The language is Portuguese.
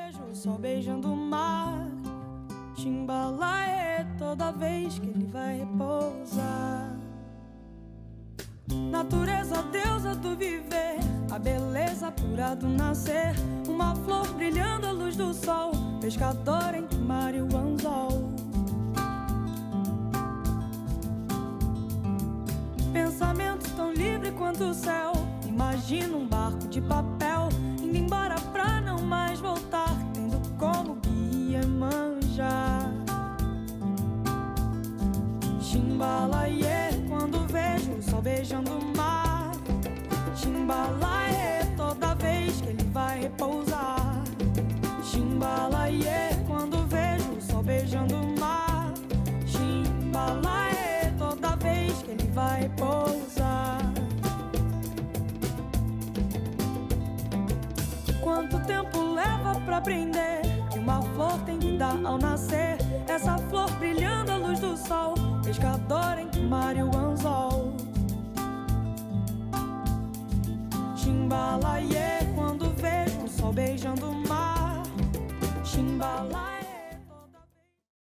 vejo o sol beijando o mar, Chimbalaê toda vez que ele vai repousar. Natureza, deusa do viver, a beleza pura do nascer, uma flor brilhando à luz do sol, pescador entre o mar e o anzol. Pensamento tão livre quanto o céu, imagina um barco de papel indo embora pra não mais voltar, tendo como guia Iemanjá. Chimbalaê, quando vejo o sol beijando o mar, Chimbalaê, toda vez que ele vai repousar. Chimbalaê, quando vejo o sol beijando o mar, Chimbalaê, toda vez que ele vai repousar. Quanto tempo leva pra aprender que uma flor tem que dar ao nascer? Essa flor brilhando à luz do sol, pescador entre o mar e o anzol. Chimbalaê,